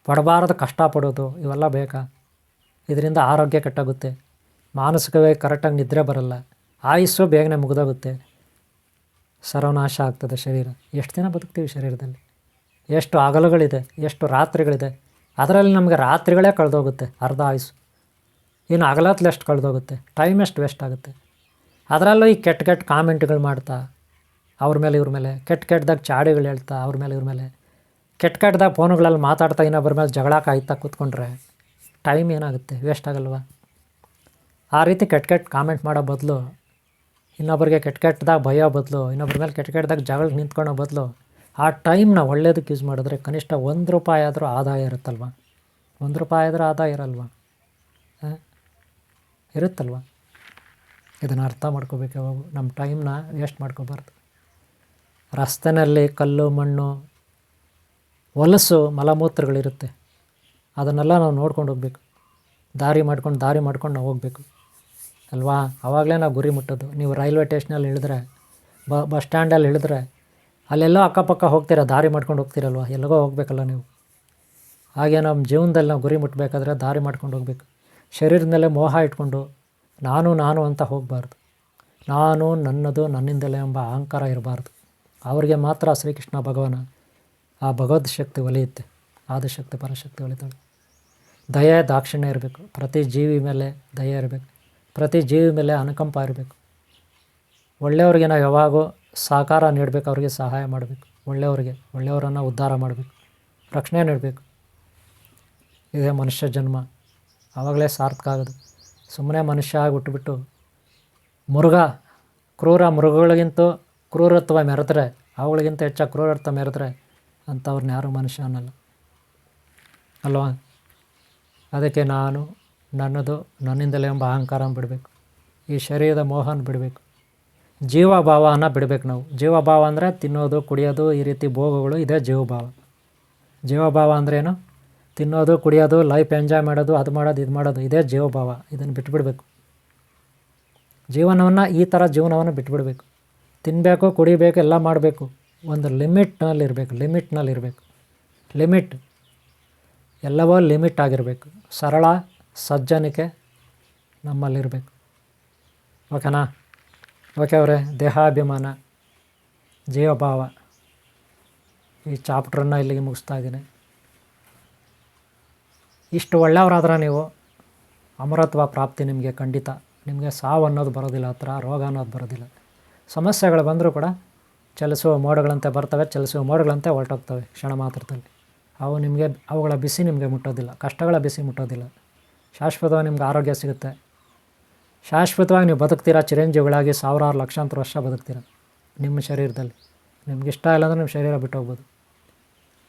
ಪಡಬಾರ್ದು ಕಷ್ಟಪಡೋದು, ಇವೆಲ್ಲ ಬೇಕಾ? ಇದರಿಂದ ಆರೋಗ್ಯ ಕೆಟ್ಟಾಗುತ್ತೆ, ಮಾನಸಿಕವಾಗಿ ಕರೆಕ್ಟಾಗಿ ನಿದ್ರೆ ಬರಲ್ಲ, ಆಯುಸ್ಸು ಬೇಗನೆ ಮುಗಿದೋಗುತ್ತೆ, ಸರ್ವನಾಶ ಆಗ್ತದೆ ಶರೀರ. ಎಷ್ಟು ದಿನ ಬದುಕ್ತೀವಿ ಶರೀರದಲ್ಲಿ? ಎಷ್ಟು ಹಗಲುಗಳಿದೆ, ಎಷ್ಟು ರಾತ್ರಿಗಳಿದೆ. ಅದರಲ್ಲಿ ನಮಗೆ ರಾತ್ರಿಗಳೇ ಕಳೆದೋಗುತ್ತೆ ಅರ್ಧ ಆಯುಸ್ಸು. ಇನ್ನು ಹಗಲತ್ಲೆ ಎಷ್ಟು ಕಳೆದೋಗುತ್ತೆ, ಟೈಮ್ ಎಷ್ಟು ವೇಸ್ಟ್ ಆಗುತ್ತೆ. ಅದರಲ್ಲೂ ಈ ಕೆಟ್ಟ ಕೆಟ್ಟ ಕಾಮೆಂಟ್ಗಳು ಮಾಡ್ತಾ ಅವ್ರ ಮೇಲೆ ಇವ್ರ ಮೇಲೆ, ಕೆಟ್ಟದಾಗ ಚಾಡಿಗಳು ಹೇಳ್ತಾ ಅವ್ರ ಮೇಲೆ ಇವ್ರ ಮೇಲೆ, ಕೆಟ್ಟದಾಗ ಫೋನುಗಳಲ್ಲಿ ಮಾತಾಡ್ತಾ ಇನ್ನೊಬ್ಬರ ಮೇಲೆ ಜಗಳ ಕಾಯ್ತಾ ಕೂತ್ಕೊಂಡ್ರೆ ಟೈಮ್ ಏನಾಗುತ್ತೆ, ವೇಸ್ಟ್ ಆಗಲ್ವ? ಆ ರೀತಿ ಕೆಟ್ಟ ಕಾಮೆಂಟ್ ಮಾಡೋ ಬದಲು, ಇನ್ನೊಬ್ಬರಿಗೆ ಕೆಟ್ಟದಾಗ ಬಯ್ಯೋ ಬದಲು, ಇನ್ನೊಬ್ಬರ ಮೇಲೆ ಕೆಟ್ಟದಾಗ ಜಗಳ ನಿಂತ್ಕೊಳ್ಳೋ ಬದಲು ಆ ಟೈಮ್ನ ಒಳ್ಳೇದಕ್ಕೆ ಯೂಸ್ ಮಾಡಿದ್ರೆ ಕನಿಷ್ಠ ₹1 ಆದರೂ ಆದಾಯ ಇರುತ್ತಲ್ವ? ₹1 ಆದರೂ ಆದಾಯ ಇರಲ್ವ? ಇರುತ್ತಲ್ವ? ಇದನ್ನು ಅರ್ಥ ಮಾಡ್ಕೋಬೇಕು. ಯಾವಾಗ ನಮ್ಮ ಟೈಮ್ನ ವೇಸ್ಟ್ ಮಾಡ್ಕೋಬಾರ್ದು. ರಸ್ತೆಯಲ್ಲಿ ಕಲ್ಲು ಮಣ್ಣು ಹೊಲಸು ಮಲಮೂತ್ರಗಳಿರುತ್ತೆ, ಅದನ್ನೆಲ್ಲ ನಾವು ನೋಡ್ಕೊಂಡು ಹೋಗ್ಬೇಕು. ದಾರಿ ಮಾಡ್ಕೊಂಡು ನಾವು ಹೋಗಬೇಕು ಅಲ್ವಾ. ಆವಾಗಲೇ ನಾವು ಗುರಿ ಮುಟ್ಟೋದು. ನೀವು ರೈಲ್ವೆ ಸ್ಟೇಷನಲ್ಲಿ ಇಳಿದ್ರೆ, ಬಸ್ ಸ್ಟ್ಯಾಂಡಲ್ಲಿ ಇಳಿದ್ರೆ, ಅಲ್ಲೆಲ್ಲೋ ಅಕ್ಕಪಕ್ಕ ಹೋಗ್ತೀರ, ದಾರಿ ಮಾಡ್ಕೊಂಡು ಹೋಗ್ತೀರಲ್ವ, ಎಲ್ಲಿಗೋ ಹೋಗಬೇಕಲ್ಲ ನೀವು. ಹಾಗೆ ನಮ್ಮ ಜೀವನದಲ್ಲಿ ನಾವು ಗುರಿ ಮುಟ್ಟಬೇಕಾದ್ರೆ ದಾರಿ ಮಾಡ್ಕೊಂಡು ಹೋಗಬೇಕು. ಶರೀರದ ಮೇಲೆ ಮೋಹ ಇಟ್ಕೊಂಡು ನಾನು ಅಂತ ಹೋಗಬಾರ್ದು. ನಾನು ನನ್ನದು ನನ್ನಿಂದಲೇ ಎಂಬ ಅಹಂಕಾರ ಇರಬಾರ್ದು. ಅವರಿಗೆ ಮಾತ್ರ ಶ್ರೀಕೃಷ್ಣ ಭಗವಾನ ಆ ಭಗವದ್ ಶಕ್ತಿ ಒಲಿಯುತ್ತೆ, ಆದಿಶಕ್ತಿ ಪರಶಕ್ತಿ ಒಲಿತಾಳೆ. ದಯೆ ದಾಕ್ಷಿಣ್ಯ ಇರಬೇಕು. ಪ್ರತಿ ಜೀವಿ ಮೇಲೆ ದಯೆ ಇರಬೇಕು, ಪ್ರತಿ ಜೀವಿ ಮೇಲೆ ಅನುಕಂಪ ಇರಬೇಕು. ಒಳ್ಳೆಯವ್ರಿಗೆ ನಾವು ಯಾವಾಗೂ ಸಹಕಾರ ನೀಡಬೇಕು, ಅವರಿಗೆ ಸಹಾಯ ಮಾಡಬೇಕು. ಒಳ್ಳೆಯವರನ್ನು ಉದ್ಧಾರ ಮಾಡಬೇಕು, ರಕ್ಷಣೆ ನೀಡಬೇಕು. ಇದೇ ಮನುಷ್ಯ ಜನ್ಮ, ಆವಾಗಲೇ ಸಾರ್ಥಕ ಆಗೋದು. ಸುಮ್ಮನೆ ಮನುಷ್ಯ ಆಗಿ ಹುಟ್ಟುಬಿಟ್ಟು ಕ್ರೂರ ಮೃಗಗಳಿಗಿಂತ ಕ್ರೂರತ್ವ ಮೆರೆದ್ರೆ, ಅವುಗಳಿಗಿಂತ ಹೆಚ್ಚಾಗಿ ಕ್ರೂರತ್ವ ಮೆರೆದ್ರೆ ಅಂಥವ್ರನ್ನ ಯಾರೂ ಮನುಷ್ಯ ಅನ್ನಲ್ಲ ಅಲ್ವಾ. ಅದಕ್ಕೆ ನಾನು ನನ್ನದು ನನ್ನಿಂದಲೇ ಎಂಬ ಅಹಂಕಾರ ಬಿಡಬೇಕು, ಈ ಶರೀರದ ಮೋಹನ ಬಿಡಬೇಕು, ಜೀವಭಾವನ ಬಿಡಬೇಕು. ನಾವು ಜೀವಭಾವ ಅಂದರೆ ತಿನ್ನೋದು ಕುಡಿಯೋದು ಈ ರೀತಿ ಭೋಗಗಳು, ಇದೇ ಜೀವಭಾವ. ಜೀವಭಾವ ಅಂದ್ರೇನು? ತಿನ್ನೋದು ಕುಡಿಯೋದು, ಲೈಫ್ ಎಂಜಾಯ್ ಮಾಡೋದು, ಅದು ಮಾಡೋದು ಇದು ಮಾಡೋದು, ಇದೇ ಜೀವಭಾವ. ಇದನ್ನು ಬಿಟ್ಬಿಡಬೇಕು. ಈ ಥರ ಜೀವನವನ್ನು ಬಿಟ್ಬಿಡಬೇಕು. ತಿನ್ನಬೇಕು, ಕುಡಿಬೇಕು, ಎಲ್ಲ ಮಾಡಬೇಕು, ಒಂದು ಲಿಮಿಟ್ನಲ್ಲಿರಬೇಕು. ಲಿಮಿಟ್ ಎಲ್ಲವೂ ಲಿಮಿಟ್ ಆಗಿರಬೇಕು. ಸರಳ ಸಜ್ಜನಿಕೆ ನಮ್ಮಲ್ಲಿರಬೇಕು. ಓಕೆನಾ? ಓಕೆ ಅವರೇ, ದೇಹಾಭಿಮಾನ, ಜೀವಭಾವ, ಈ ಚಾಪ್ಟ್ರನ್ನು ಇಲ್ಲಿಗೆ ಮುಗಿಸ್ತಾ ಇದ್ದೀನಿ. ಇಷ್ಟು ಒಳ್ಳೆಯವರಾದ್ರೆ ನೀವು ಅಮರತ್ವ ಪ್ರಾಪ್ತಿ ನಿಮಗೆ ಖಂಡಿತ. ನಿಮಗೆ ಸಾವು ಅನ್ನೋದು ಬರೋದಿಲ್ಲ, ಹತ್ರ ರೋಗ ಅನ್ನೋದು ಬರೋದಿಲ್ಲ. ಸಮಸ್ಯೆಗಳು ಬಂದರೂ ಕೂಡ ಚಲಿಸುವ ಮೋಡಗಳಂತೆ ಬರ್ತವೆ, ಚಲಿಸುವ ಮೋಡಗಳಂತೆ ಹೊರಟೋಗ್ತವೆ ಕ್ಷಣ ಮಾತ್ರದಲ್ಲಿ. ಅವುಗಳ ಬಿಸಿ ನಿಮಗೆ ಮುಟ್ಟೋದಿಲ್ಲ, ಕಷ್ಟಗಳ ಬಿಸಿ ಮುಟ್ಟೋದಿಲ್ಲ. ಶಾಶ್ವತವಾಗಿ ನಿಮ್ಗೆ ಆರೋಗ್ಯ ಸಿಗುತ್ತೆ. ಶಾಶ್ವತವಾಗಿ ನೀವು ಬದುಕ್ತೀರಾ, ಚಿರಂಜೀವಿಗಳಾಗಿ ಸಾವಿರಾರು ಲಕ್ಷಾಂತರ ವರ್ಷ ಬದುಕ್ತೀರ ನಿಮ್ಮ ಶರೀರದಲ್ಲಿ. ನಿಮ್ಗೆ ಇಷ್ಟ ಇಲ್ಲ ಅಂದರೆ ನಿಮ್ಮ ಶರೀರ ಬಿಟ್ಟು ಹೋಗ್ಬೋದು.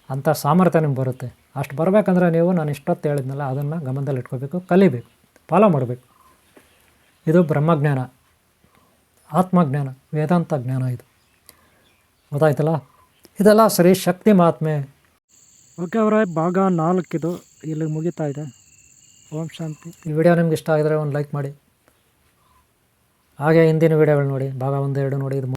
ಅಂಥ ಸಾಮರ್ಥ್ಯ ನಿಮ್ಗೆ ಬರುತ್ತೆ. ಅಷ್ಟು ಬರಬೇಕಂದ್ರೆ ನೀವು ನಾನು ಇಷ್ಟೊತ್ತು ಹೇಳಿದ್ನಲ್ಲ, ಅದನ್ನು ಗಮನದಲ್ಲಿ ಇಟ್ಕೋಬೇಕು, ಕಲಿಬೇಕು, ಫಾಲೋ ಮಾಡಬೇಕು. ಇದು ಬ್ರಹ್ಮಜ್ಞಾನ, ಆತ್ಮಜ್ಞಾನ, ವೇದಾಂತ ಜ್ಞಾನ. ಇದು ಗೊತ್ತಾಯ್ತಲ್ಲ? ಇದೆಲ್ಲ ಸರಿ ಶಕ್ತಿ ಮಹಾತ್ಮೆ. ಓಕೆ ಅವರೇ, ಭಾಗ 4 ಇದು ಇಲ್ಲಿಗೆ ಮುಗಿತಾ ಇದೆ. ಓಂ ಶಾಂತಿ. ಈ ವಿಡಿಯೋ ನಿಮ್ಗೆ ಇಷ್ಟ ಆಗಿದ್ರೆ ಒಂದು ಲೈಕ್ ಮಾಡಿ. ಹಾಗೆ ಹಿಂದಿನ ವಿಡಿಯೋಗಳು ನೋಡಿ, ಭಾಗ 1, 2 ನೋಡಿ. ಇದು